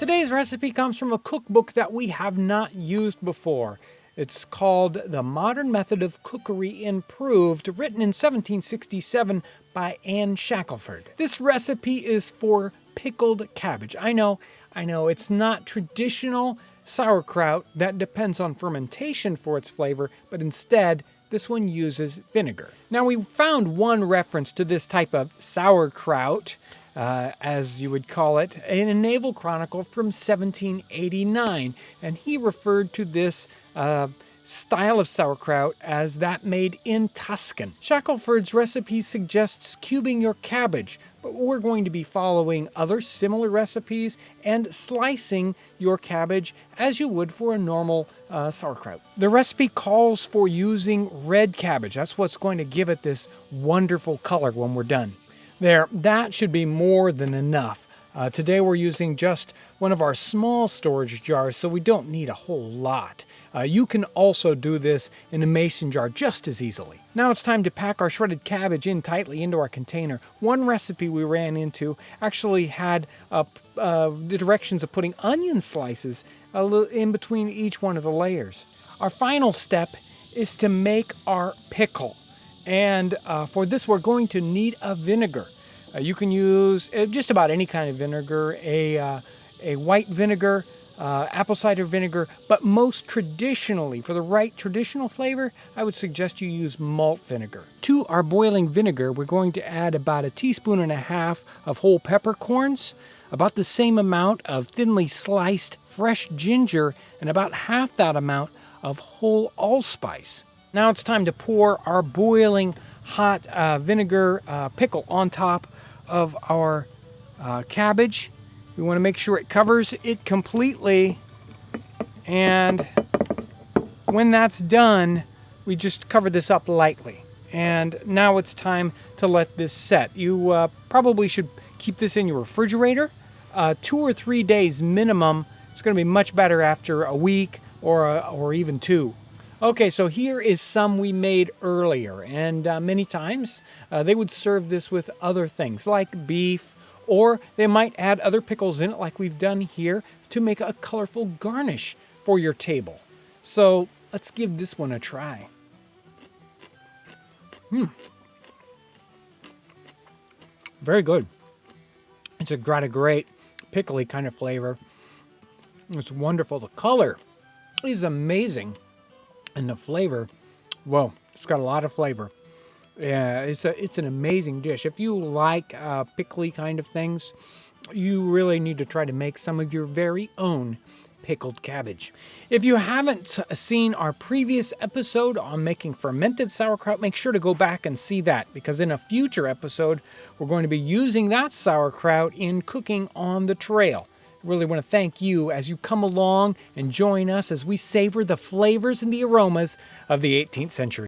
Today's recipe comes from a cookbook that we have not used before. It's called The Modern Method of Cookery Improved, written in 1767 by Anne Shackelford. This recipe is for pickled cabbage. I know, it's not traditional sauerkraut that depends on fermentation for its flavor, but instead, this one uses vinegar. Now, we found one reference to this type of sauerkraut, as you would call it, in a naval chronicle from 1789, and he referred to this style of sauerkraut as that made in Tuscan. Shackelford's recipe suggests cubing your cabbage, but we're going to be following other similar recipes and slicing your cabbage as you would for a normal sauerkraut. The recipe calls for using red cabbage. That's what's going to give it this wonderful color when we're done. There, that should be more than enough. Today we're using just one of our small storage jars, so we don't need a whole lot. You can also do this in a mason jar just as easily. Now it's time to pack our shredded cabbage in tightly into our container. One recipe we ran into actually had the directions of putting onion slices in between each one of the layers. Our final step is to make our pickle. And for this, we're going to need a vinegar. You can use just about any kind of vinegar, a white vinegar, apple cider vinegar, but most traditionally, for the right traditional flavor, I would suggest you use malt vinegar. To our boiling vinegar, we're going to add about 1.5 teaspoons of whole peppercorns, about the same amount of thinly sliced fresh ginger, and about half that amount of whole allspice. Now it's time to pour our boiling hot vinegar pickle on top of our cabbage. We want to make sure it covers it completely. And when that's done, we just cover this up lightly. And now it's time to let this set. You probably should keep this in your refrigerator. 2 or 3 days minimum. It's going to be much better after a week or even 2. Okay, so here is some we made earlier, and many times they would serve this with other things like beef, or they might add other pickles in it like we've done here to make a colorful garnish for your table. So let's give this one a try. Very good. It's got a great pickly kind of flavor. It's wonderful. The color is amazing. And the flavor, whoa, it's got a lot of flavor. Yeah, it's an amazing dish. If you like pickly kind of things, you really need to try to make some of your very own pickled cabbage. If you haven't seen our previous episode on making fermented sauerkraut, make sure to go back and see that, because in a future episode, we're going to be using that sauerkraut in cooking on the trail. Really want to thank you as you come along and join us as we savor the flavors and the aromas of the 18th century.